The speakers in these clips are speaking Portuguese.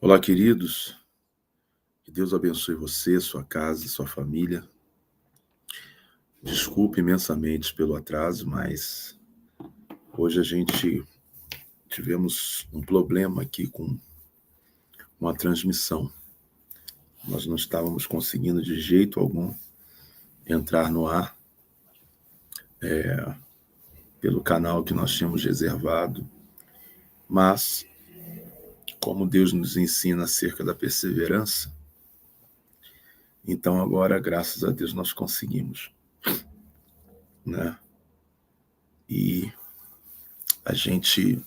Olá, queridos. Que Deus abençoe você, sua casa, sua família. Desculpe imensamente pelo atraso, mas hoje a gente tivemos um problema aqui com uma transmissão. Nós não estávamos conseguindo de jeito algum entrar no ar pelo canal que nós tínhamos reservado, mas como Deus nos ensina acerca da perseverança, então agora, graças a Deus, nós conseguimos, né? E a gente,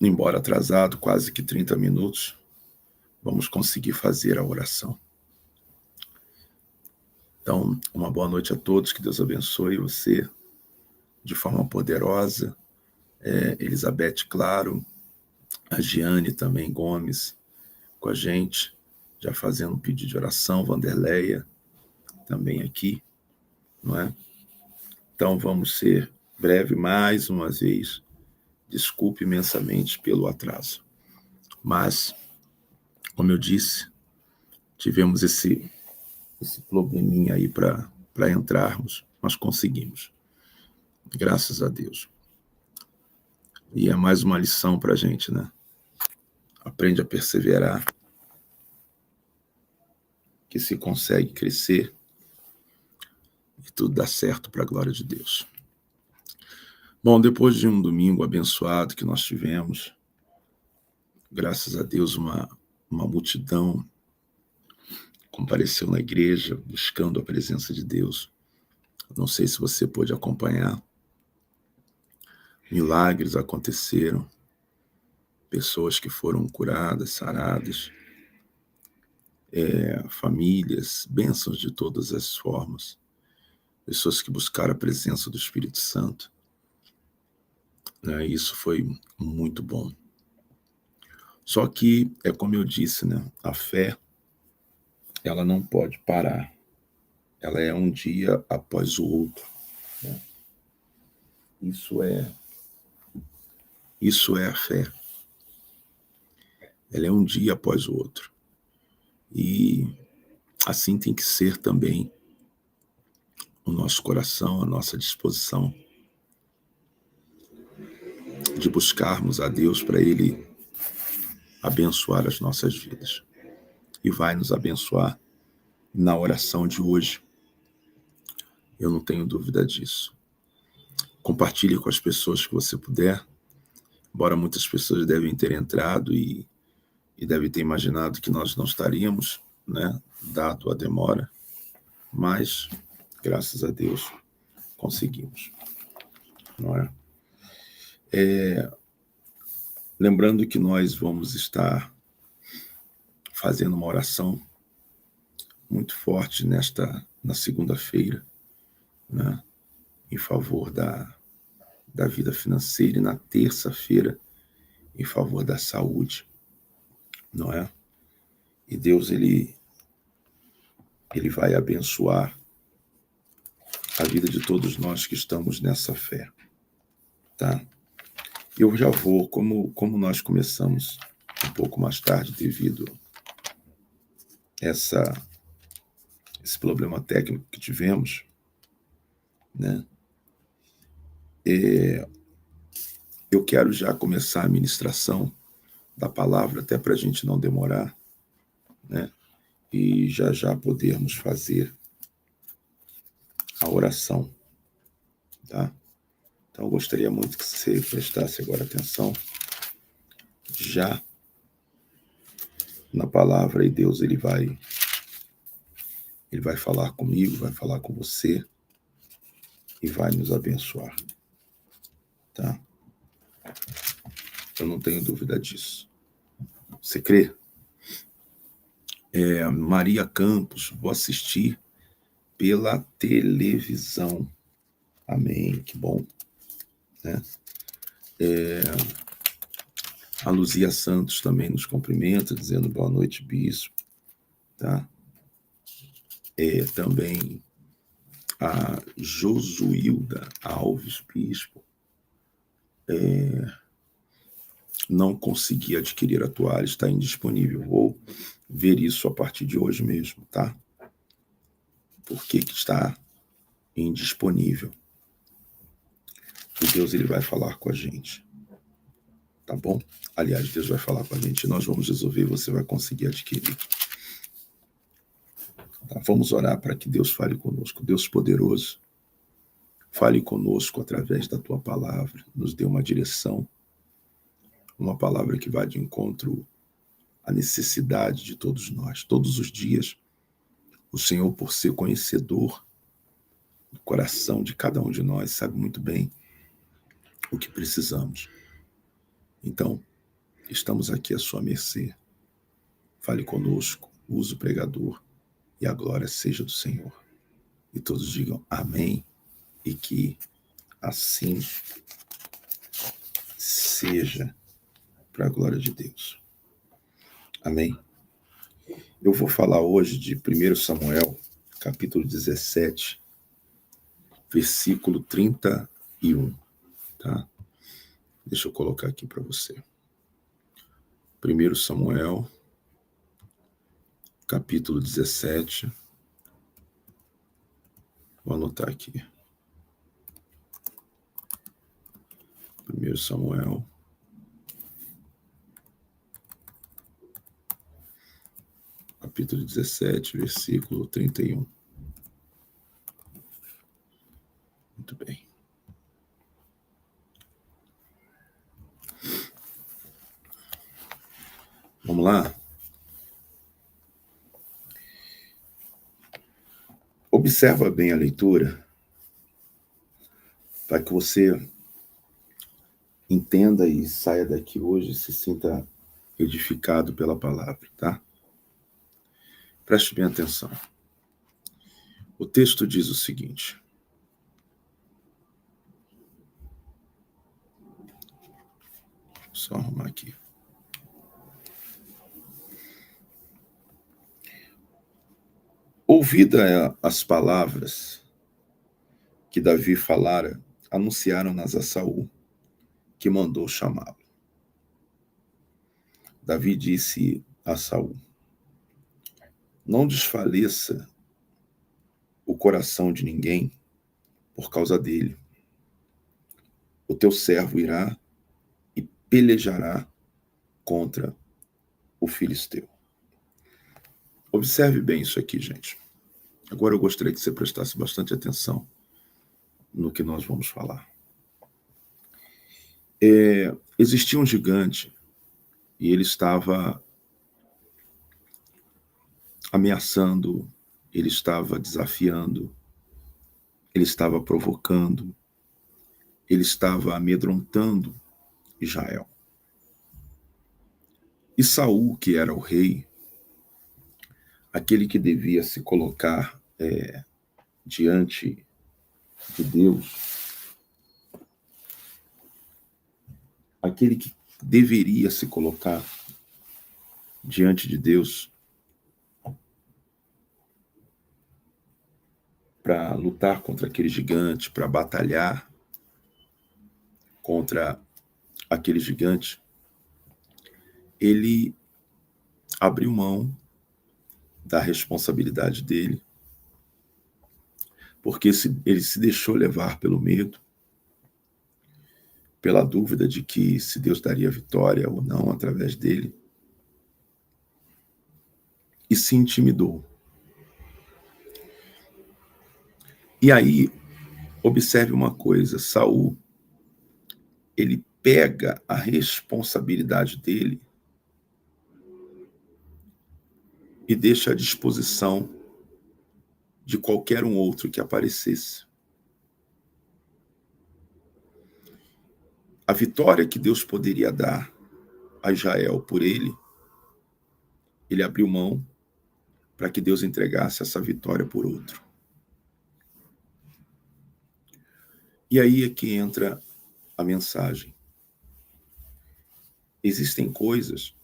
embora atrasado, quase que 30 minutos, vamos conseguir fazer a oração. Então, uma boa noite a todos, que Deus abençoe você de forma poderosa. Elizabeth Claro, a Giane também Gomes com a gente, já fazendo um pedido de oração, Vanderleia também aqui, não é? Então vamos ser breve mais uma vez, desculpe imensamente pelo atraso. Mas, como eu disse, tivemos esse probleminha aí para entrarmos, mas conseguimos, graças a Deus. E é mais uma lição para a gente, né? Aprende a perseverar, que se consegue crescer e tudo dá certo para a glória de Deus. Bom, depois de um domingo abençoado que nós tivemos, graças a Deus uma multidão compareceu na igreja buscando a presença de Deus. Não sei se você pôde acompanhar. Milagres aconteceram, pessoas que foram curadas, saradas, famílias, bênçãos de todas as formas, pessoas que buscaram a presença do Espírito Santo. Isso foi muito bom. Só que, como eu disse, né, a fé, ela não pode parar. Ela é um dia após o outro, né? Isso é a fé. Ela é um dia após o outro. E assim tem que ser também o nosso coração, a nossa disposição de buscarmos a Deus para Ele abençoar as nossas vidas. E vai nos abençoar na oração de hoje. Eu não tenho dúvida disso. Compartilhe com as pessoas que você puder, embora muitas pessoas devem ter entrado e devem ter imaginado que nós não estaríamos, né, dado a demora, mas, graças a Deus, conseguimos, não é? Lembrando que nós vamos estar fazendo uma oração muito forte na segunda-feira, né, em favor da vida financeira, e na terça-feira em favor da saúde, não é? E Deus, ele vai abençoar a vida de todos nós que estamos nessa fé, tá? Eu já vou, como nós começamos um pouco mais tarde devido a esse problema técnico que tivemos, né? Eu quero já começar a ministração da palavra, até para a gente não demorar, né? E já podermos fazer a oração, tá? Então, eu gostaria muito que você prestasse agora atenção já na palavra, e Deus ele vai falar comigo, vai falar com você e vai nos abençoar, tá? Eu não tenho dúvida disso. Você crê? Maria Campos, vou assistir pela televisão. Amém, que bom, né? A Luzia Santos também nos cumprimenta, dizendo boa noite, bispo, tá? Também a Josuilda Alves, bispo, não consegui adquirir a toalha, está indisponível. Vou ver isso a partir de hoje mesmo, tá? Por que está indisponível? E Deus ele vai falar com a gente, tá bom? Aliás, Deus vai falar com a gente, nós vamos resolver, você vai conseguir adquirir. Tá? Vamos orar para que Deus fale conosco. Deus poderoso, fale conosco através da tua palavra, nos dê uma direção, uma palavra que vá de encontro à necessidade de todos nós. Todos os dias, o Senhor, por ser conhecedor do coração de cada um de nós, sabe muito bem o que precisamos. Então, estamos aqui à sua mercê. Fale conosco, use o pregador e a glória seja do Senhor. E todos digam amém e que assim seja, para a glória de Deus. Amém? Eu vou falar hoje de 1 Samuel, capítulo 17, versículo 31, tá? Deixa eu colocar aqui para você. 1 Samuel, capítulo 17, vou anotar aqui. 1 Samuel, capítulo 17, versículo 31. Muito bem. Vamos lá? Observa bem a leitura, para que você entenda e saia daqui hoje e se sinta edificado pela palavra, tá? Preste bem atenção. O texto diz o seguinte: só arrumar aqui. Ouvida as palavras que Davi falara, anunciaram-nas a Saul, que mandou chamá-lo. Davi disse a Saul: não desfaleça o coração de ninguém por causa dele. O teu servo irá e pelejará contra o filisteu. Observe bem isso aqui, gente. Agora eu gostaria que você prestasse bastante atenção no que nós vamos falar. Existia um gigante e ele estava ameaçando, ele estava desafiando, ele estava provocando, ele estava amedrontando Israel. E Saul, que era o rei, aquele que devia se colocar diante de Deus, aquele que deveria se colocar diante de Deus para lutar contra aquele gigante, para batalhar contra aquele gigante, ele abriu mão da responsabilidade dele, porque ele se deixou levar pelo medo, pela dúvida de que se Deus daria vitória ou não através dele, e se intimidou. E aí, observe uma coisa, Saul, ele pega a responsabilidade dele e deixa à disposição de qualquer um outro que aparecesse. A vitória que Deus poderia dar a Israel por ele abriu mão para que Deus entregasse essa vitória por outro. E aí é que entra a mensagem. Existem coisas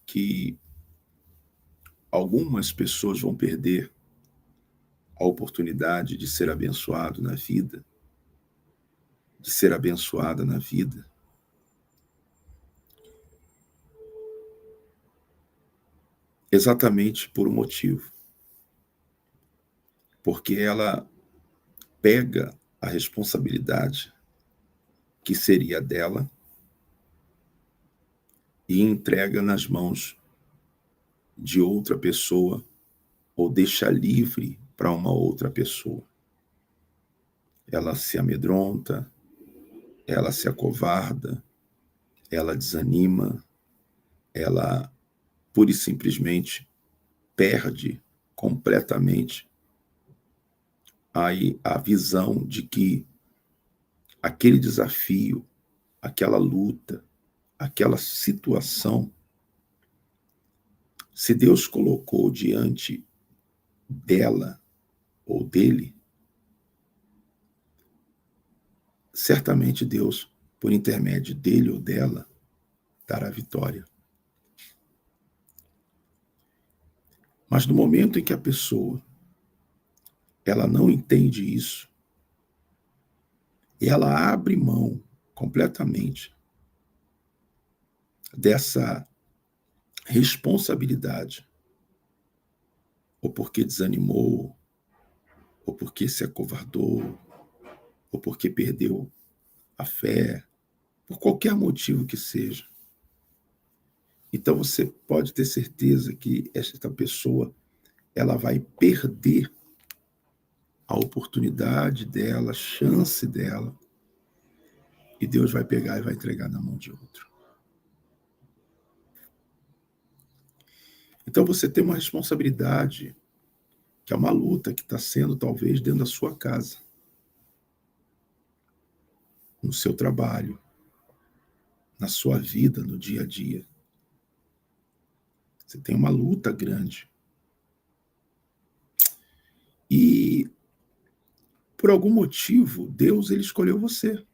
que algumas pessoas vão perder a oportunidade de ser abençoado na vida, de ser abençoada na vida, exatamente por um motivo. Porque ela pega a responsabilidade que seria dela e entrega nas mãos de outra pessoa ou deixa livre para uma outra pessoa. Ela se amedronta, ela se acovarda, ela desanima, ela pura e simplesmente perde completamente a visão de que aquele desafio, aquela luta, aquela situação, se Deus colocou diante dela ou dele, certamente Deus, por intermédio dele ou dela, dará vitória. Mas no momento em que a pessoa ela não entende isso, e ela abre mão completamente dessa responsabilidade, ou porque desanimou, ou porque se acovardou, ou porque perdeu a fé, por qualquer motivo que seja. Então você pode ter certeza que esta pessoa ela vai perder a oportunidade dela, a chance dela, e Deus vai pegar e vai entregar na mão de outro. Então você tem uma responsabilidade, que é uma luta que está sendo talvez dentro da sua casa, no seu trabalho, na sua vida, no dia a dia. Você tem uma luta grande. E por algum motivo, Deus ele escolheu você.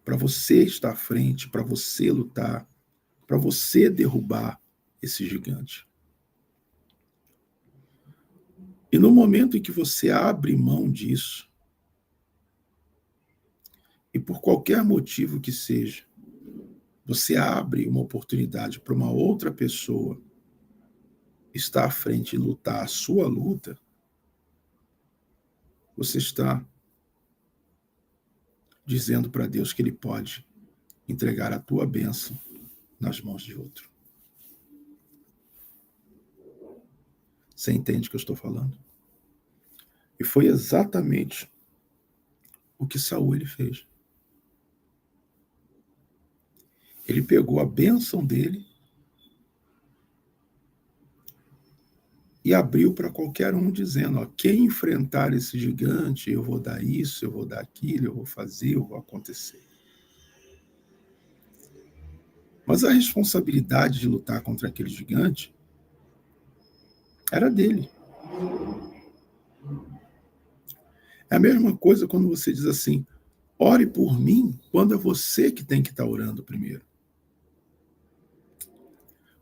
Para você estar à frente, para você lutar, para você derrubar esse gigante. E no momento em que você abre mão disso, e por qualquer motivo que seja, você abre uma oportunidade para uma outra pessoa estar à frente e lutar a sua luta, você está dizendo para Deus que ele pode entregar a tua bênção nas mãos de outro. Você entende o que eu estou falando? E foi exatamente o que Saul ele fez. Ele pegou a bênção dele e abriu para qualquer um, dizendo, ó, quem enfrentar esse gigante, eu vou dar isso, eu vou dar aquilo, eu vou fazer, eu vou acontecer. Mas a responsabilidade de lutar contra aquele gigante era dele. É a mesma coisa quando você diz assim, ore por mim, quando é você que tem que estar orando primeiro.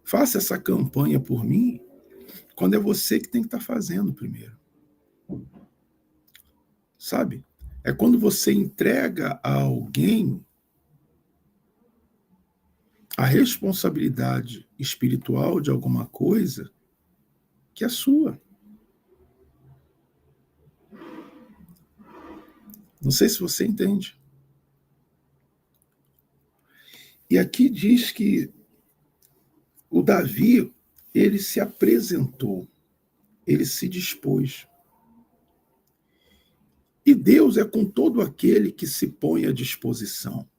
Faça essa campanha por mim, quando é você que tem que estar fazendo primeiro. Sabe? É quando você entrega a alguém a responsabilidade espiritual de alguma coisa que é sua. Não sei se você entende. E aqui diz que o Davi, ele se apresentou, ele se dispôs. E Deus é com todo aquele que se põe à disposição.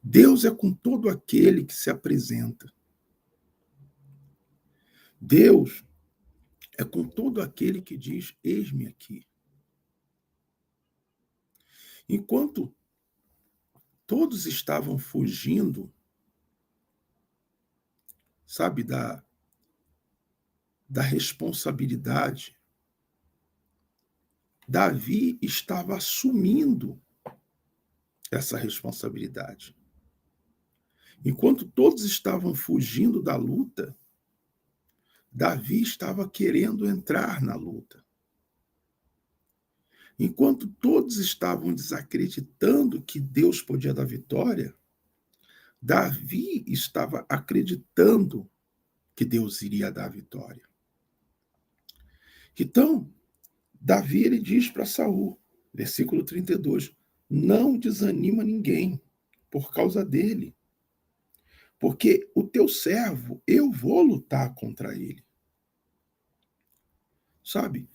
Deus é com todo aquele que se apresenta. Deus é com todo aquele que diz: eis-me aqui. Enquanto todos estavam fugindo, sabe, da responsabilidade, Davi estava assumindo essa responsabilidade. Enquanto todos estavam fugindo da luta, Davi estava querendo entrar na luta. Enquanto todos estavam desacreditando que Deus podia dar vitória, Davi estava acreditando que Deus iria dar a vitória. Então, Davi ele diz para Saul, versículo 32, não desanima ninguém por causa dele, porque o teu servo, eu vou lutar contra ele. Sabe?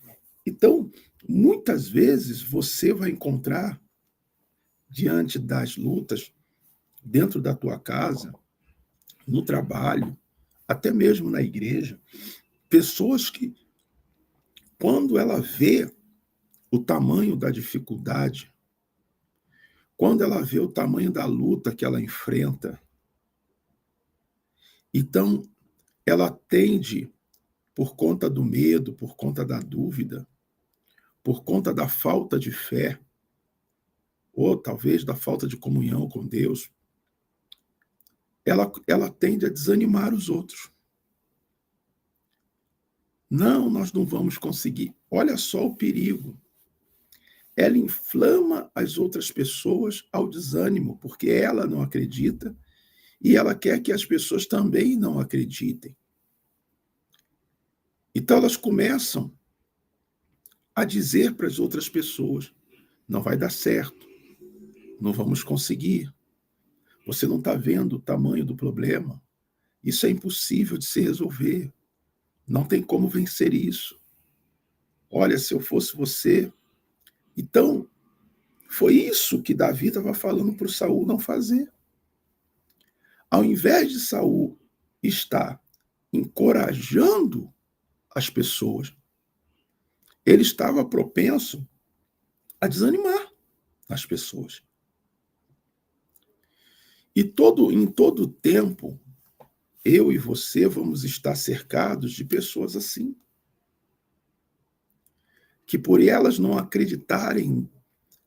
Então, muitas vezes você vai encontrar, diante das lutas, dentro da tua casa, no trabalho, até mesmo na igreja, pessoas que, quando ela vê o tamanho da dificuldade, quando ela vê o tamanho da luta que ela enfrenta, então ela tende, por conta do medo, por conta da dúvida, por conta da falta de fé, ou talvez da falta de comunhão com Deus, ela tende a desanimar os outros. Não, nós não vamos conseguir. Olha só o perigo. Ela inflama as outras pessoas ao desânimo, porque ela não acredita e ela quer que as pessoas também não acreditem. Então elas começam a dizer para as outras pessoas: não vai dar certo, não vamos conseguir. Você não está vendo o tamanho do problema. Isso é impossível de se resolver. Não tem como vencer isso. Olha, se eu fosse você. Então, foi isso que Davi estava falando para o Saul não fazer. Ao invés de Saul estar encorajando as pessoas, ele estava propenso a desanimar as pessoas. E em todo tempo, eu e você vamos estar cercados de pessoas assim, que por elas não acreditarem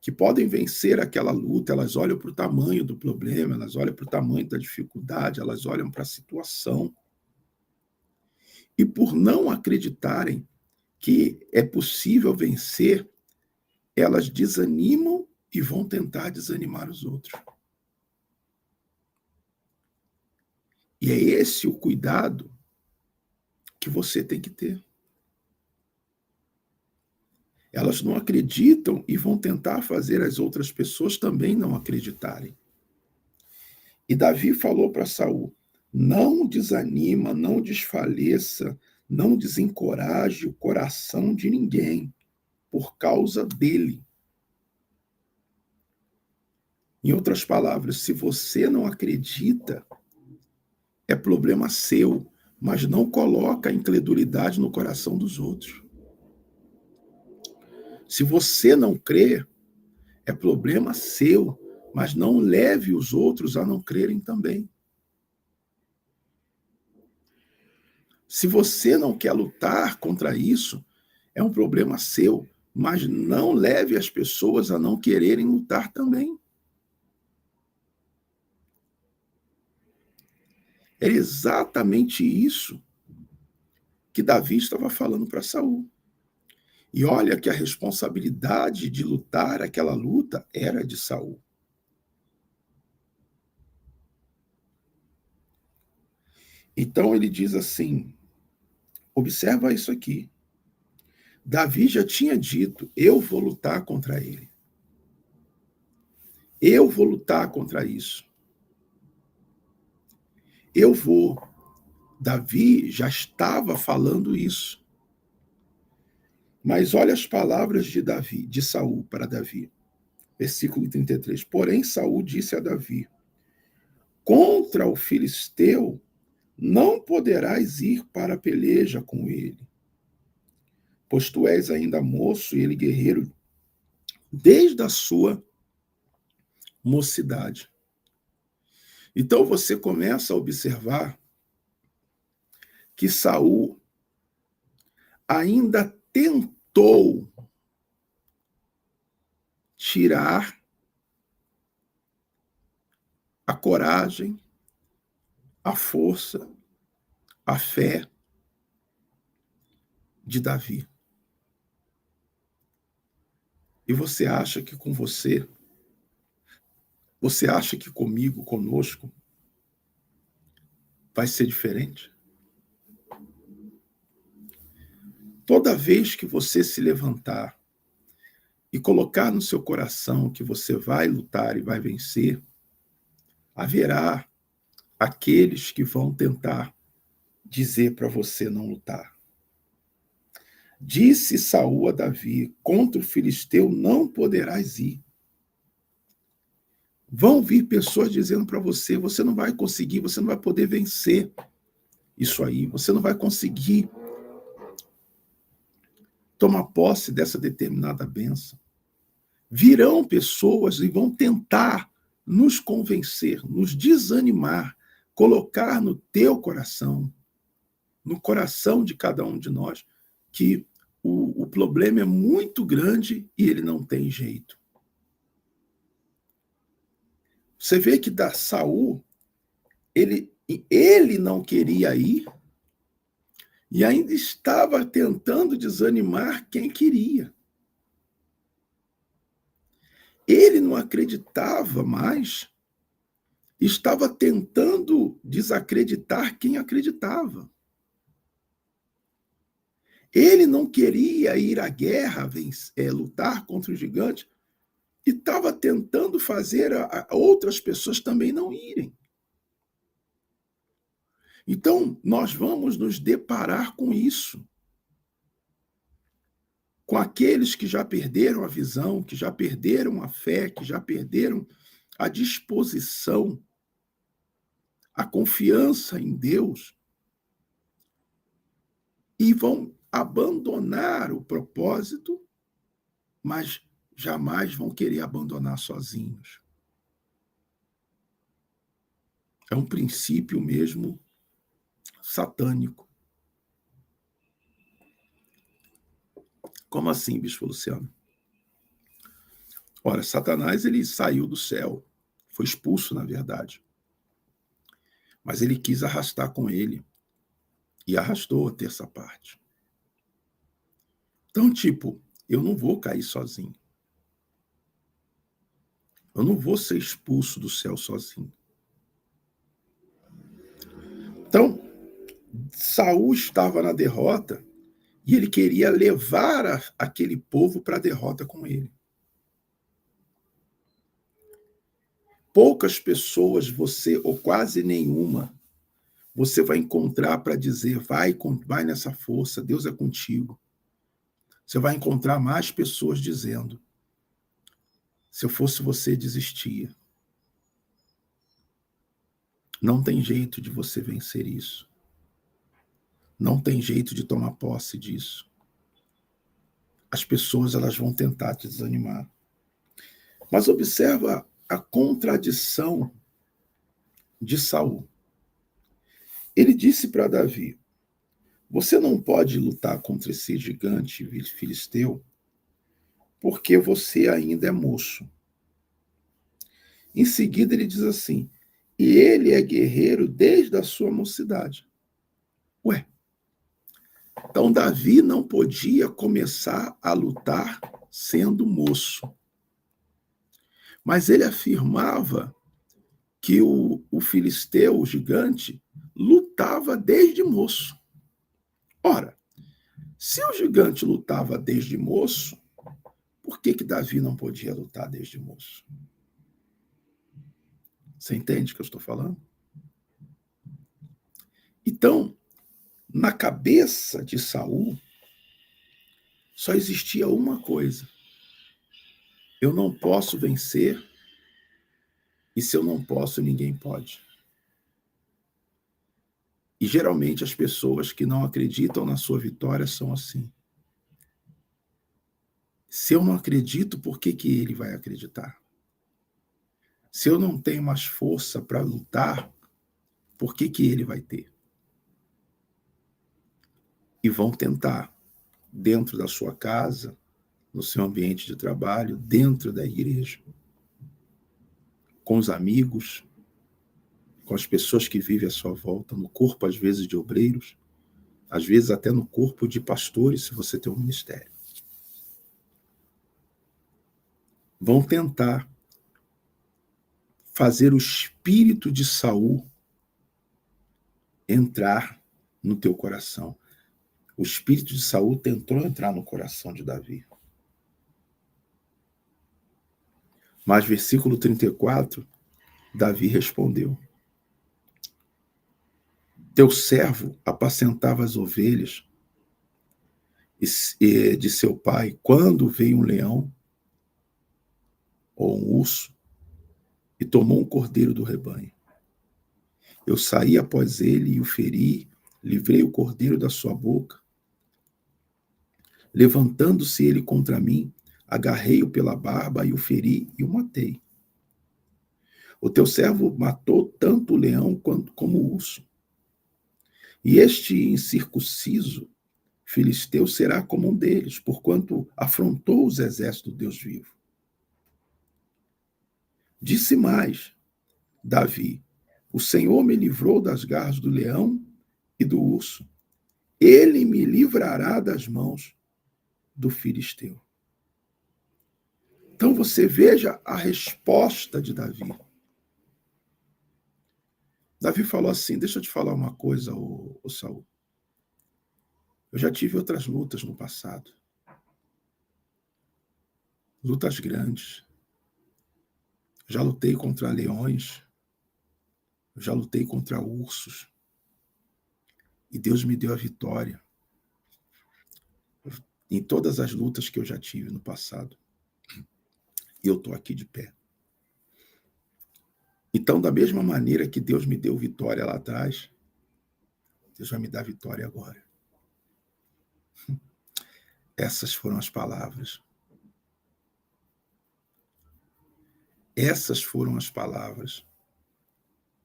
que podem vencer aquela luta, elas olham para o tamanho do problema, elas olham para o tamanho da dificuldade, elas olham para a situação. E por não acreditarem que é possível vencer, elas desanimam e vão tentar desanimar os outros. E é esse o cuidado que você tem que ter. Elas não acreditam e vão tentar fazer as outras pessoas também não acreditarem. E Davi falou para Saul: não desanima, não desfaleça, não desencoraje o coração de ninguém por causa dele. Em outras palavras, se você não acredita, é problema seu, mas não coloca a incredulidade no coração dos outros. Se você não crê, é problema seu, mas não leve os outros a não crerem também. Se você não quer lutar contra isso, é um problema seu, mas não leve as pessoas a não quererem lutar também. É exatamente isso que Davi estava falando para Saul. E olha que a responsabilidade de lutar aquela luta era de Saul. Então ele diz assim: observa isso aqui. Davi já tinha dito: eu vou lutar contra ele. Eu vou lutar contra isso. Eu vou. Davi já estava falando isso. Mas olha as palavras de Davi, de Saul para Davi. Versículo 33. Porém, Saul disse a Davi: contra o filisteu não poderás ir para a peleja com ele, pois tu és ainda moço e ele guerreiro desde a sua mocidade. Então você começa a observar que Saul ainda tentou tirar a coragem, a força, a fé de Davi. E você acha que com você acha que comigo, conosco, vai ser diferente? Toda vez que você se levantar e colocar no seu coração que você vai lutar e vai vencer, haverá aqueles que vão tentar dizer para você não lutar. Disse Saul a Davi: contra o filisteu não poderás ir. Vão vir pessoas dizendo para você: você não vai conseguir, você não vai poder vencer isso aí, você não vai conseguir tomar posse dessa determinada bênção. Virão pessoas e vão tentar nos convencer, nos desanimar, colocar no teu coração, no coração de cada um de nós, que o problema é muito grande e ele não tem jeito. Você vê que da Saul, ele não queria ir e ainda estava tentando desanimar quem queria. Ele não acreditava mais, estava tentando desacreditar quem acreditava. Ele não queria ir à guerra, lutar contra o gigante, e estava tentando fazer outras pessoas também não irem. Então, nós vamos nos deparar com isso. Com aqueles que já perderam a visão, que já perderam a fé, que já perderam a disposição, a confiança em Deus, e vão abandonar o propósito, mas jamais vão querer abandonar sozinhos. É um princípio mesmo satânico. Como assim, Bispo Luciano? Ora, Satanás, ele saiu do céu, foi expulso, na verdade. Mas ele quis arrastar com ele, e arrastou a terça parte. Então, eu não vou cair sozinho. Eu não vou ser expulso do céu sozinho. Então, Saul estava na derrota e ele queria levar aquele povo para a derrota com ele. Poucas pessoas ou quase nenhuma, você vai encontrar para dizer: vai nessa força, Deus é contigo. Você vai encontrar mais pessoas dizendo: se eu fosse você, desistia. Não tem jeito de você vencer isso. Não tem jeito de tomar posse disso. As pessoas, elas vão tentar te desanimar. Mas observa a contradição de Saul. Ele disse para Davi: você não pode lutar contra esse gigante filisteu porque você ainda é moço. Em seguida ele diz assim: e ele é guerreiro desde a sua mocidade. Ué, então Davi não podia começar a lutar sendo moço. Mas ele afirmava que o filisteu, o gigante, lutava desde moço. Ora, Se o gigante lutava desde moço, por que Davi não podia lutar desde moço? Você entende o que eu estou falando? Então, na cabeça de Saul, só existia uma coisa: eu não posso vencer, e se eu não posso, ninguém pode. E geralmente as pessoas que não acreditam na sua vitória são assim. Se eu não acredito, por que ele vai acreditar? Se eu não tenho mais força para lutar, por que ele vai ter? E vão tentar, dentro da sua casa, no seu ambiente de trabalho, dentro da igreja, com os amigos, com as pessoas que vivem à sua volta, no corpo, às vezes, de obreiros, às vezes até no corpo de pastores, se você tem um ministério. Vão tentar fazer o espírito de Saul entrar no teu coração. O espírito de Saul tentou entrar no coração de Davi. Mas versículo 34, Davi respondeu: teu servo apacentava as ovelhas de seu pai, quando veio um leão ou um urso e tomou um cordeiro do rebanho. Eu saí após ele e o feri, livrei o cordeiro da sua boca. Levantando-se ele contra mim, agarrei-o pela barba e o feri e o matei. O teu servo matou tanto o leão como o urso. E este incircunciso filisteu será como um deles, porquanto afrontou os exércitos do Deus vivo. Disse mais Davi: o Senhor me livrou das garras do leão e do urso. Ele me livrará das mãos do filisteu. Então você veja a resposta de Davi. Davi falou assim: deixa eu te falar uma coisa, ô Saul. Eu já tive outras lutas no passado. Lutas grandes. Já lutei contra leões. Já lutei contra ursos. E Deus me deu a vitória em todas as lutas que eu já tive no passado. E eu estou aqui de pé. Então, da mesma maneira que Deus me deu vitória lá atrás, Deus vai me dar vitória agora. Essas foram as palavras. Essas foram as palavras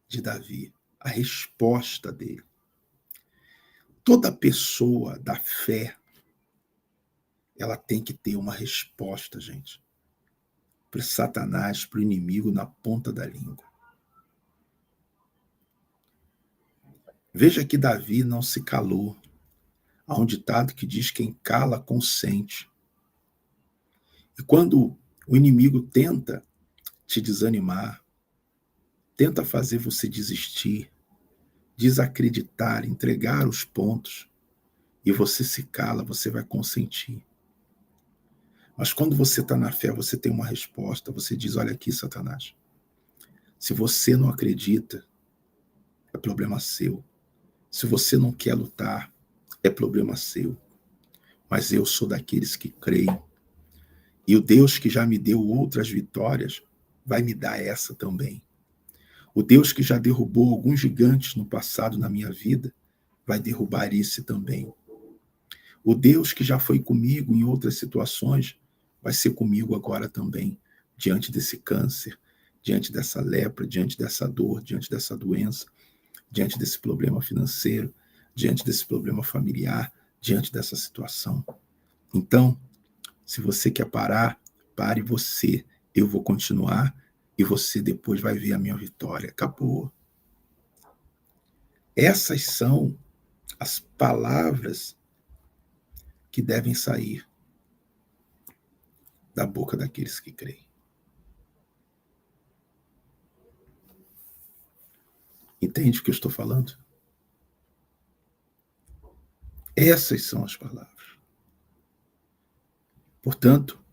de Davi, a resposta dele. Toda pessoa da fé, ela tem que ter uma resposta, gente, para Satanás, para o inimigo na ponta da língua. Veja que Davi não se calou. Há um ditado que diz: quem cala, consente. E quando o inimigo tenta te desanimar, tenta fazer você desistir, desacreditar, entregar os pontos, e você se cala, você vai consentir. Mas quando você está na fé, você tem uma resposta, você diz: olha aqui, Satanás, se você não acredita, é problema seu. Se você não quer lutar, é problema seu. Mas eu sou daqueles que creem. E o Deus que já me deu outras vitórias vai me dar essa também. O Deus que já derrubou alguns gigantes no passado na minha vida vai derrubar esse também. O Deus que já foi comigo em outras situações vai ser comigo agora também, diante desse câncer, diante dessa lepra, diante dessa dor, diante dessa doença, diante desse problema financeiro, diante desse problema familiar, diante dessa situação. Então, se você quer parar, pare você. Eu vou continuar e você depois vai ver a minha vitória. Acabou. Essas são as palavras que devem sair da boca daqueles que creem. Entende o que eu estou falando? Essas são as palavras. Portanto,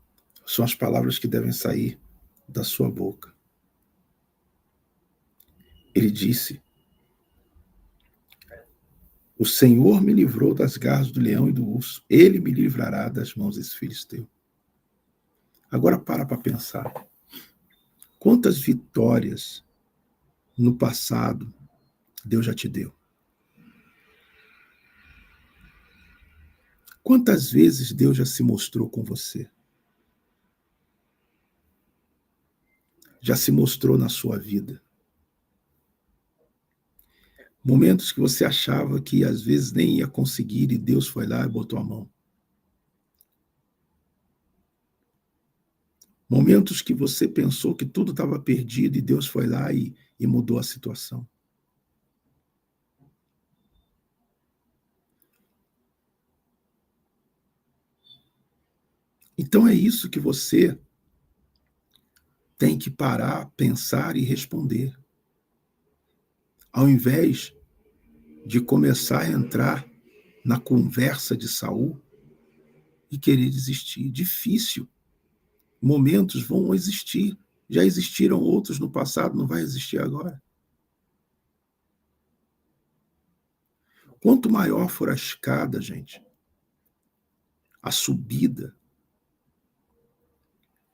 são as palavras que devem sair da sua boca. Ele disse: o Senhor me livrou das garras do leão e do urso. Ele me livrará das mãos desse filisteu. Agora para pensar. Quantas vitórias no passado Deus já te deu? Quantas vezes Deus já se mostrou com você? Já se mostrou na sua vida? Momentos que você achava que às vezes nem ia conseguir e Deus foi lá e botou a mão. Momentos que você pensou que tudo estava perdido e Deus foi lá e mudou a situação. Então é isso que você tem que parar, pensar e responder. Ao invés de começar a entrar na conversa de Saul e querer desistir. Difícil. Momentos vão existir. Já existiram outros no passado, não vai existir agora. Quanto maior for a escada, gente, a subida,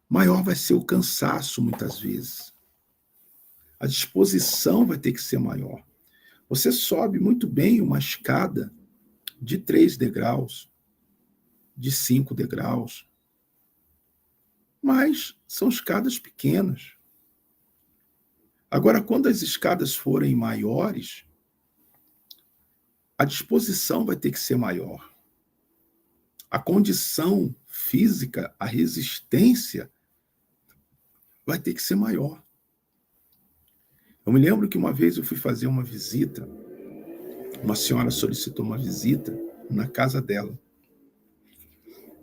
maior vai ser o cansaço, muitas vezes. A disposição vai ter que ser maior. Você sobe muito bem uma escada de 3 degraus, de 5 degraus, mas são escadas pequenas. Agora, quando as escadas forem maiores, a disposição vai ter que ser maior. A condição física, a resistência vai ter que ser maior. Eu me lembro que uma vez eu fui fazer uma visita, uma senhora solicitou uma visita na casa dela.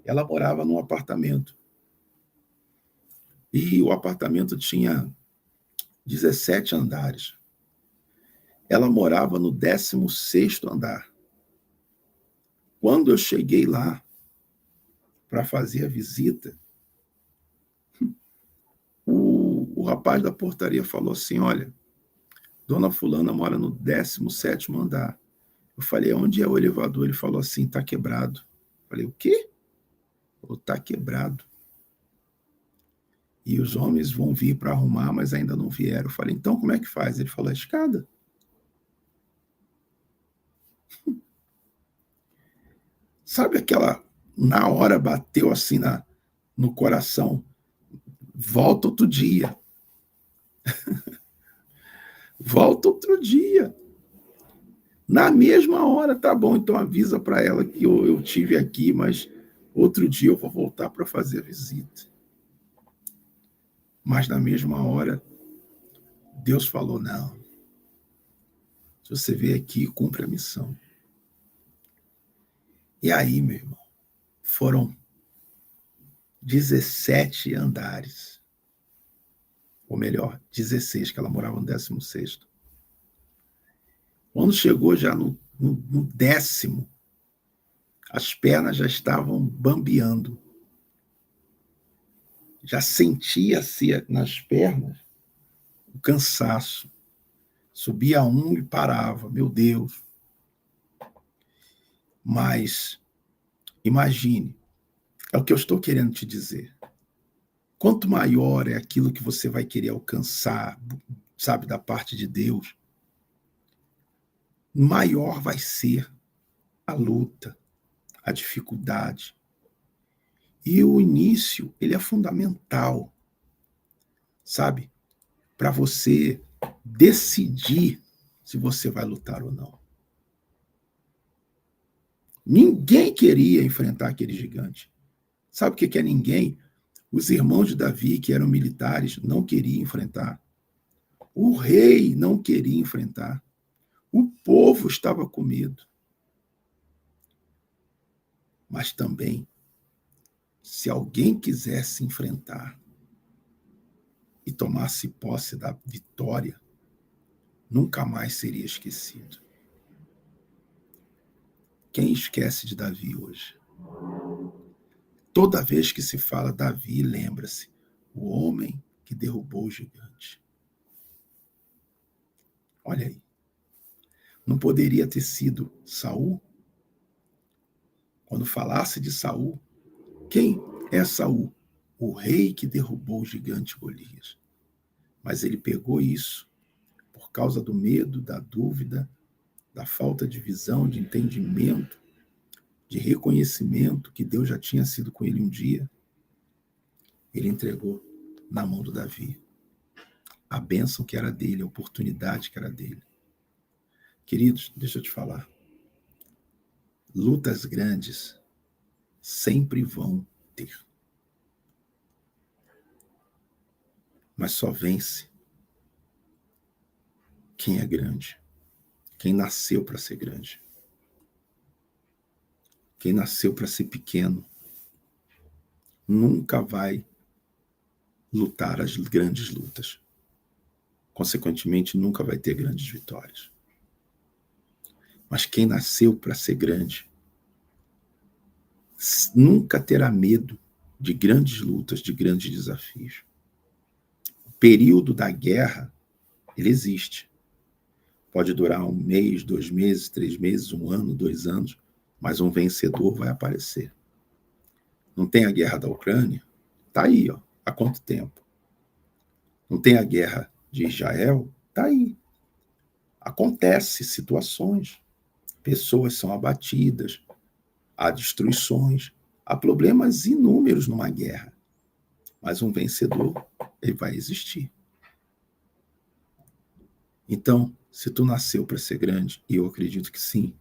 Ela morava num apartamento. E o apartamento tinha 17 andares. Ela morava no 16º andar. Quando eu cheguei lá para fazer a visita, o rapaz da portaria falou assim: olha, dona fulana mora no 17º andar. Eu falei: onde é o elevador? Ele falou assim: tá quebrado. Eu falei: o quê? Falou: tá quebrado. E os homens vão vir para arrumar, mas ainda não vieram. Eu falei: então como é que faz? Ele falou: a escada. Sabe aquela, na hora bateu assim no coração, volta outro dia. Volta outro dia. Na mesma hora, tá bom, então avisa para ela que eu tive aqui, mas outro dia eu vou voltar para fazer a visita. Mas na mesma hora, Deus falou: não, se você veio aqui, cumpre a missão. E aí, meu irmão, foram 17 andares. Ou melhor, 16, que ela morava no 16º. Quando chegou já no 10º, as pernas já estavam bambeando. Já sentia-se nas pernas o cansaço. Subia um e parava, meu Deus. Mas, imagine, é o que eu estou querendo te dizer. Quanto maior é aquilo que você vai querer alcançar, sabe, da parte de Deus, maior vai ser a luta, a dificuldade. E o início, ele é fundamental, sabe, para você decidir se você vai lutar ou não. Ninguém queria enfrentar aquele gigante. Sabe o que é ninguém? Os irmãos de Davi, que eram militares, não queriam enfrentar. O rei não queria enfrentar. O povo estava com medo. Mas também, se alguém quisesse enfrentar e tomasse posse da vitória, nunca mais seria esquecido. Quem esquece de Davi hoje? Toda vez que se fala Davi, lembra-se, o homem que derrubou o gigante. Olha aí. Não poderia ter sido Saul? Quando falasse de Saul, quem é Saul? O rei que derrubou o gigante Golias. Mas ele pegou isso por causa do medo, da dúvida, da falta de visão, de entendimento, de reconhecimento que Deus já tinha sido com ele um dia. Ele entregou na mão do Davi a bênção que era dele, a oportunidade que era dele. Queridos, deixa eu te falar. Lutas grandes sempre vão ter. Mas só vence quem é grande. Quem nasceu para ser grande. Quem nasceu para ser pequeno nunca vai lutar as grandes lutas. Consequentemente, nunca vai ter grandes vitórias. Mas quem nasceu para ser grande nunca terá medo de grandes lutas, de grandes desafios. O período da guerra, ele existe. Pode durar 1 mês, 2 meses, 3 meses, 1 ano, 2 anos, mas um vencedor vai aparecer. Não tem a guerra da Ucrânia? Está aí, ó, há quanto tempo? Não tem a guerra de Israel? Está aí. Acontece situações. Pessoas são abatidas, há destruições, há problemas inúmeros numa guerra. Mas um vencedor, ele vai existir. Então, se tu nasceu para ser grande, e eu acredito que sim,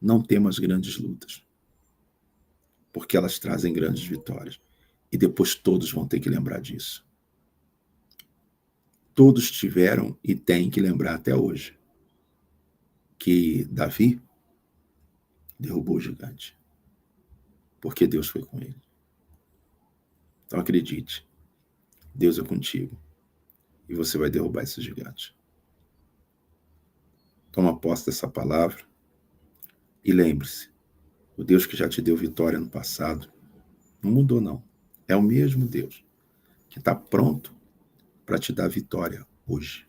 não temas grandes lutas, porque elas trazem grandes vitórias. E depois todos vão ter que lembrar disso. Todos tiveram e têm que lembrar até hoje que Davi derrubou o gigante, porque Deus foi com ele. Então acredite, Deus é contigo e você vai derrubar esse gigante. Toma posse dessa palavra e lembre-se, o Deus que já te deu vitória no passado não mudou não. É o mesmo Deus que está pronto para te dar vitória hoje,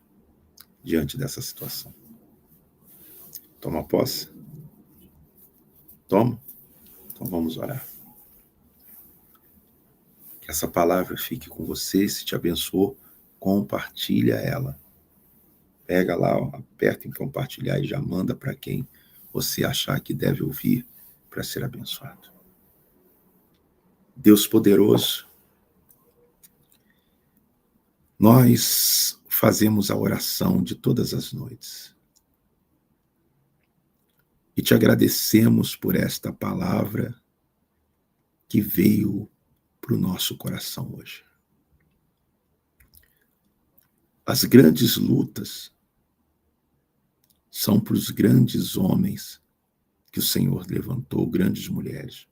diante dessa situação. Toma posse? Toma? Então vamos orar. Que essa palavra fique com você, se te abençoou, compartilha ela. Pega lá, aperta em compartilhar e já manda para quem você achar que deve ouvir para ser abençoado. Deus poderoso, nós fazemos a oração de todas as noites. E te agradecemos por esta palavra que veio para o nosso coração hoje. As grandes lutas são para os grandes homens que o Senhor levantou, grandes mulheres.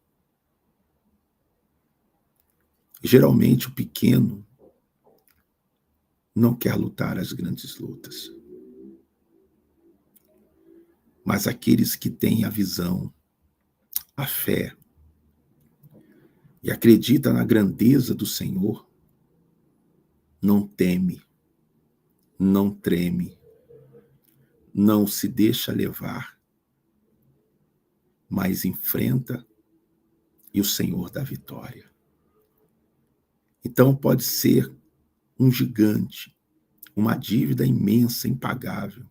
Geralmente o pequeno não quer lutar as grandes lutas. Mas aqueles que têm a visão, a fé, e acredita na grandeza do Senhor, não teme, não treme, não se deixa levar, mas enfrenta e o Senhor dá vitória. Então pode ser um gigante, uma dívida imensa, impagável,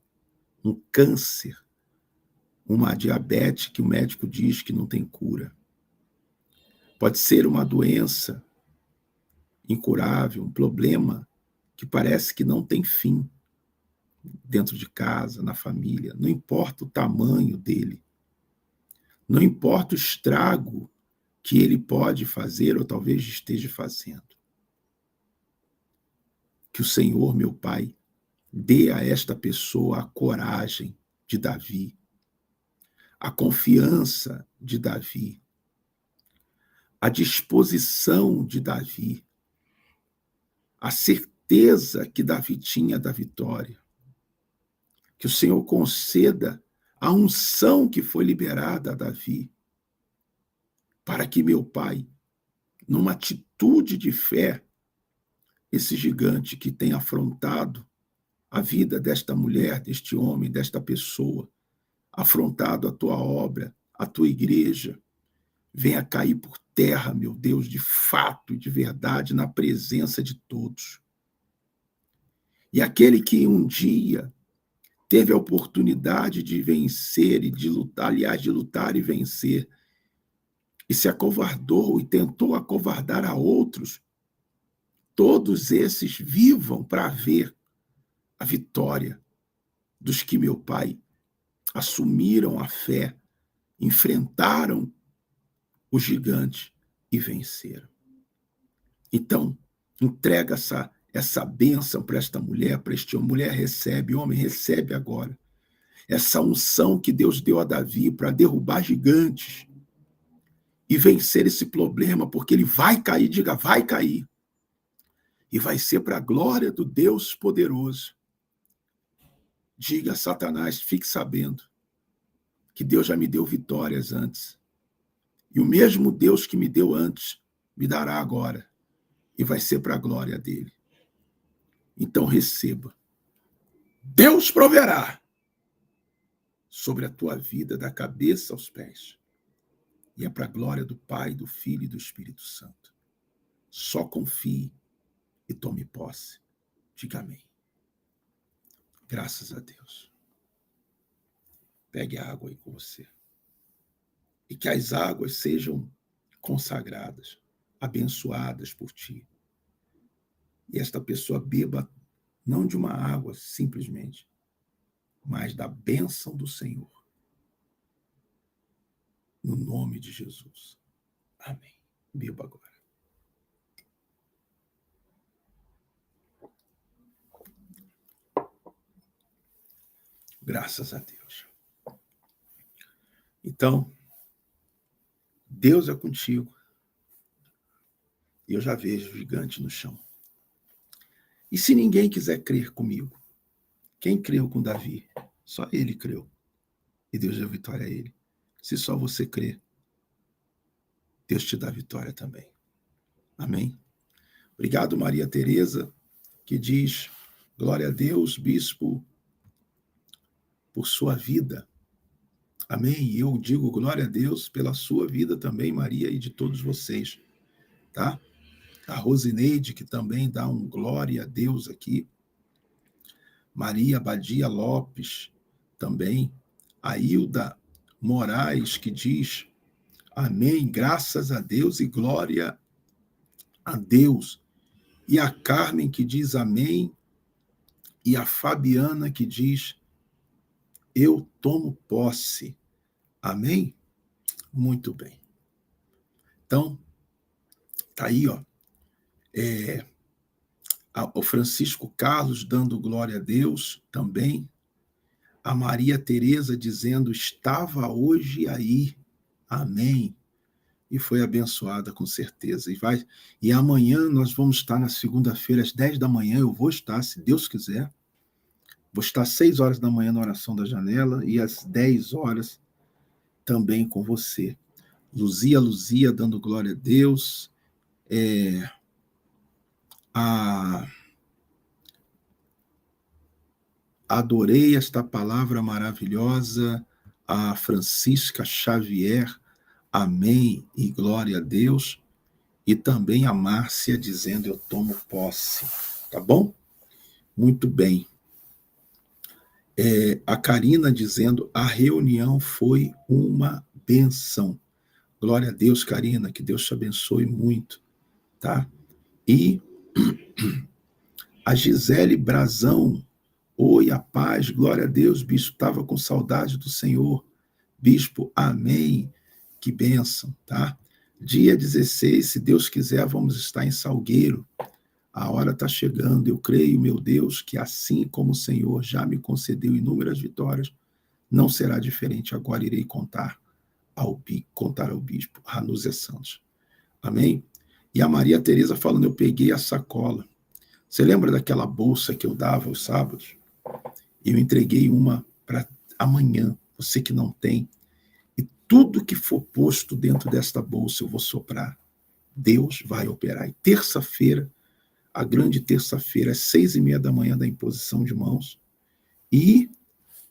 um câncer, uma diabetes que o médico diz que não tem cura. Pode ser uma doença incurável, um problema que parece que não tem fim dentro de casa, na família. Não importa o tamanho dele. Não importa o estrago que ele pode fazer ou talvez esteja fazendo. Que o Senhor, meu Pai, dê a esta pessoa a coragem de Davi, a confiança de Davi, a disposição de Davi, a certeza que Davi tinha da vitória. Que o Senhor conceda a unção que foi liberada a Davi, para que meu Pai numa atitude de fé, esse gigante que tem afrontado a vida desta mulher, deste homem, desta pessoa, afrontado a tua obra, a tua igreja, venha cair por terra, meu Deus, de fato e de verdade, na presença de todos. E aquele que um dia teve a oportunidade de vencer e de lutar, aliás, de lutar e vencer, e se acovardou e tentou acovardar a outros, todos esses vivam para ver a vitória dos que, meu Pai, assumiram a fé, enfrentaram o gigante e venceram. Então, entrega essa bênção para esta mulher, para este homem. Mulher, recebe, homem, recebe agora. Essa unção que Deus deu a Davi para derrubar gigantes e vencer esse problema, porque ele vai cair, diga, vai cair. E vai ser para a glória do Deus poderoso. Diga, Satanás, fique sabendo que Deus já me deu vitórias antes. E o mesmo Deus que me deu antes, me dará agora. E vai ser para a glória dele. Então receba. Deus proverá sobre a tua vida, da cabeça aos pés. E é para a glória do Pai, do Filho e do Espírito Santo. Só confie e tome posse. Diga amém. Graças a Deus. Pegue a água aí com você. E que as águas sejam consagradas, abençoadas por ti. E esta pessoa beba não de uma água simplesmente, mas da bênção do Senhor. No nome de Jesus. Amém. Beba agora. Graças a Deus. Então, Deus é contigo. E eu já vejo o gigante no chão. E se ninguém quiser crer comigo? Quem creu com Davi? Só ele creu. E Deus deu vitória a ele. Se só você crer, Deus te dá vitória também. Amém? Obrigado, Maria Tereza, que diz, glória a Deus, bispo, por sua vida. Amém? E eu digo glória a Deus pela sua vida também, Maria, e de todos vocês. Tá? A Rosineide, que também dá um glória a Deus aqui. Maria Badia Lopes, também. A Hilda Moraes, que diz, amém, graças a Deus e glória a Deus. E a Carmen, que diz amém. E a Fabiana, que diz, eu tomo posse. Amém? Muito bem. Então, tá aí, ó. O Francisco Carlos dando glória a Deus também. A Maria Tereza dizendo, estava hoje aí. Amém. E foi abençoada com certeza. E amanhã nós vamos estar na segunda-feira, às 10 da manhã, eu vou estar, se Deus quiser. Vou estar às 6 horas da manhã na oração da janela e às 10 horas também com você. Luzia, dando glória a Deus. Adorei esta palavra maravilhosa. A Francisca Xavier, amém e glória a Deus. E também a Márcia dizendo, eu tomo posse. Tá bom? Muito bem. A Karina dizendo, a reunião foi uma benção. Glória a Deus, Karina, que Deus te abençoe muito. Tá? E a Gisele Brazão, oi, a paz, glória a Deus, bispo, estava com saudade do Senhor. Bispo, amém, que bênção, tá? Dia 16, se Deus quiser, vamos estar em Salgueiro. A hora está chegando, eu creio, meu Deus, que assim como o Senhor já me concedeu inúmeras vitórias, não será diferente. Agora irei contar ao bispo Ranúzia Santos. Amém? E a Maria Tereza falando, eu peguei a sacola. Você lembra daquela bolsa que eu dava aos sábados? Eu entreguei uma para amanhã, você que não tem. E tudo que for posto dentro desta bolsa eu vou soprar. Deus vai operar. E terça-feira, a grande terça-feira, às 6:30 da manhã, da imposição de mãos, e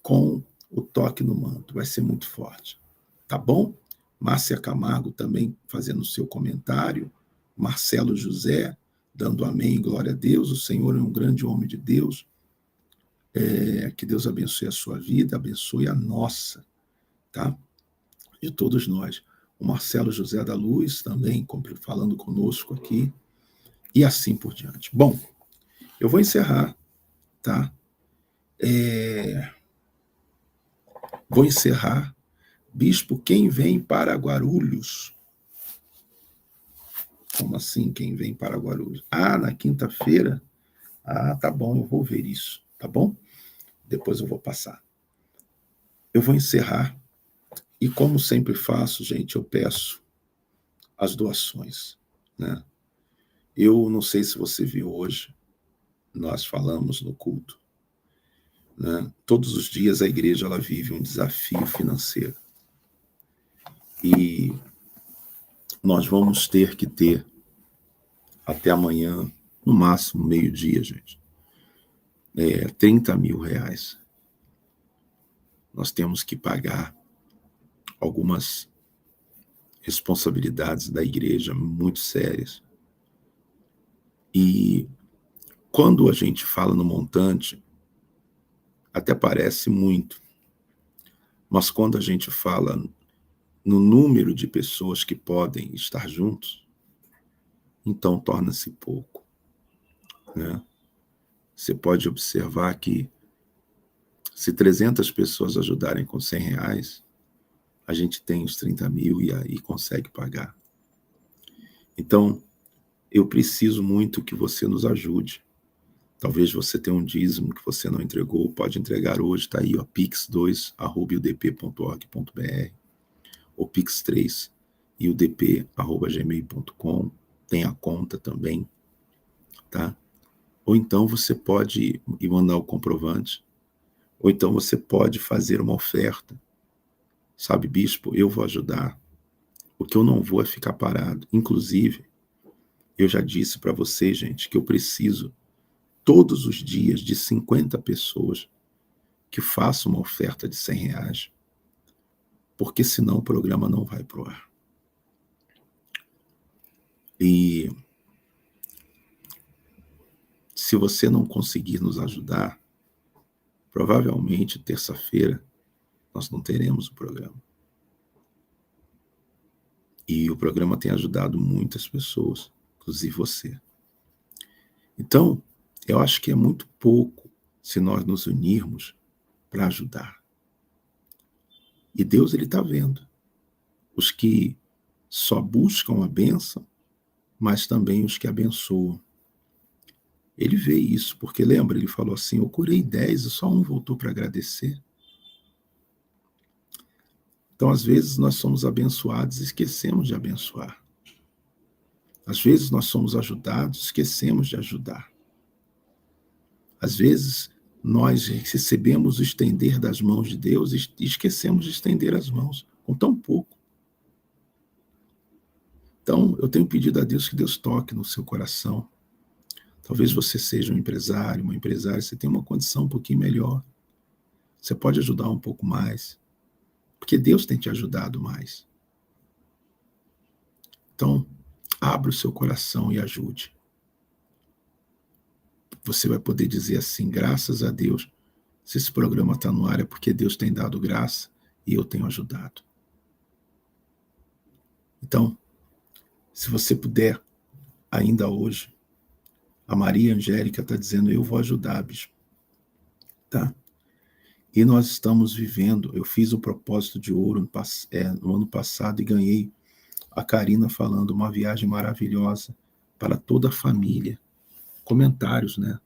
com o toque no manto. Vai ser muito forte. Tá bom? Márcia Camargo também fazendo o seu comentário. Marcelo José dando amém, glória a Deus. O Senhor é um grande homem de Deus. Que Deus abençoe a sua vida, abençoe a nossa, tá? De todos nós. O Marcelo José da Luz também falando conosco aqui. E assim por diante. Bom, eu vou encerrar, tá? Vou encerrar. Bispo, quem vem para Guarulhos? Como assim, quem vem para Guarulhos? Na quinta-feira? Tá bom, eu vou ver isso, tá bom? Depois eu vou passar. Eu vou encerrar. E como sempre faço, gente, eu peço as doações, né? Eu não sei se você viu hoje, nós falamos no culto, né? Todos os dias a igreja ela vive um desafio financeiro. E nós vamos ter que ter até amanhã, no máximo meio-dia, gente, 30 mil reais. Nós temos que pagar algumas responsabilidades da igreja muito sérias. E quando a gente fala no montante, até parece muito, mas quando a gente fala no número de pessoas que podem estar juntos, então torna-se pouco, né? Você pode observar que se 300 pessoas ajudarem com 100 reais, a gente tem os 30 mil e aí consegue pagar. Então, eu preciso muito que você nos ajude. Talvez você tenha um dízimo que você não entregou, pode entregar hoje, está aí, ó, pix2@udp.org.br ou pix3@udp.gmail.com, tem a conta também, tá? Ou então você pode ir mandar o comprovante, ou então você pode fazer uma oferta. Sabe, bispo, eu vou ajudar. O que eu não vou é ficar parado. Inclusive, eu já disse para vocês, gente, que eu preciso todos os dias de 50 pessoas que façam uma oferta de 100 reais, porque senão o programa não vai pro ar. E se você não conseguir nos ajudar, provavelmente terça-feira nós não teremos o programa. E o programa tem ajudado muitas pessoas, inclusive você. Então, eu acho que é muito pouco se nós nos unirmos para ajudar. E Deus, ele está vendo os que só buscam a bênção, mas também os que abençoam. Ele vê isso, porque lembra, ele falou assim, eu curei 10 e só um voltou para agradecer. Então, às vezes, nós somos abençoados e esquecemos de abençoar. Às vezes, nós somos ajudados e esquecemos de ajudar. Às vezes, nós recebemos o estender das mãos de Deus e esquecemos de estender as mãos, com tão pouco. Então, eu tenho pedido a Deus que Deus toque no seu coração. Talvez você seja um empresário, uma empresária, você tem uma condição um pouquinho melhor. Você pode ajudar um pouco mais, porque Deus tem te ajudado mais. Então, abra o seu coração e ajude. Você vai poder dizer assim, graças a Deus, se esse programa está no ar é porque Deus tem dado graça e eu tenho ajudado. Então, se você puder, ainda hoje, a Maria Angélica está dizendo, eu vou ajudar, bispo. Tá? E nós estamos vivendo, eu fiz o propósito de ouro no ano passado e ganhei a Karina falando uma viagem maravilhosa para toda a família. Comentários, né,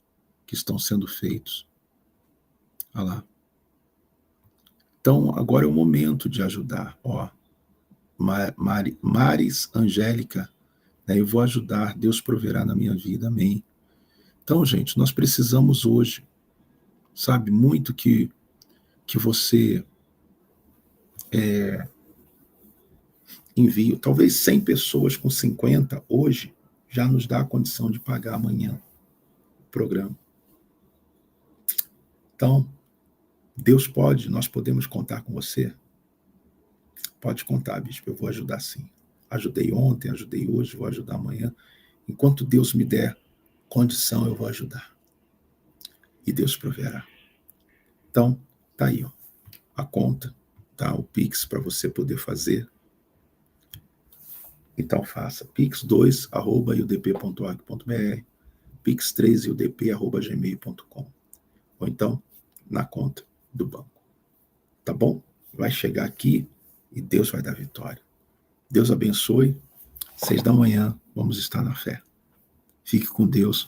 que estão sendo feitos. Olha lá. Então, agora é o momento de ajudar. Ó, Maris Angélica, né, eu vou ajudar, Deus proverá na minha vida, amém. Então, gente, nós precisamos hoje, sabe, muito que você envio. Talvez 100 pessoas com 50 hoje já nos dá a condição de pagar amanhã o programa. Então, Deus pode, nós podemos contar com você? Pode contar, bispo, eu vou ajudar sim. Ajudei ontem, ajudei hoje, vou ajudar amanhã. Enquanto Deus me der condição, eu vou ajudar. E Deus proverá. Então, tá aí, ó, a conta, tá? O Pix para você poder fazer. Então faça, pix2@udp.org.br, pix3udp@gmail.com, ou então na conta do banco. Tá bom? Vai chegar aqui e Deus vai dar vitória. Deus abençoe. 6 da manhã, vamos estar na fé. Fique com Deus.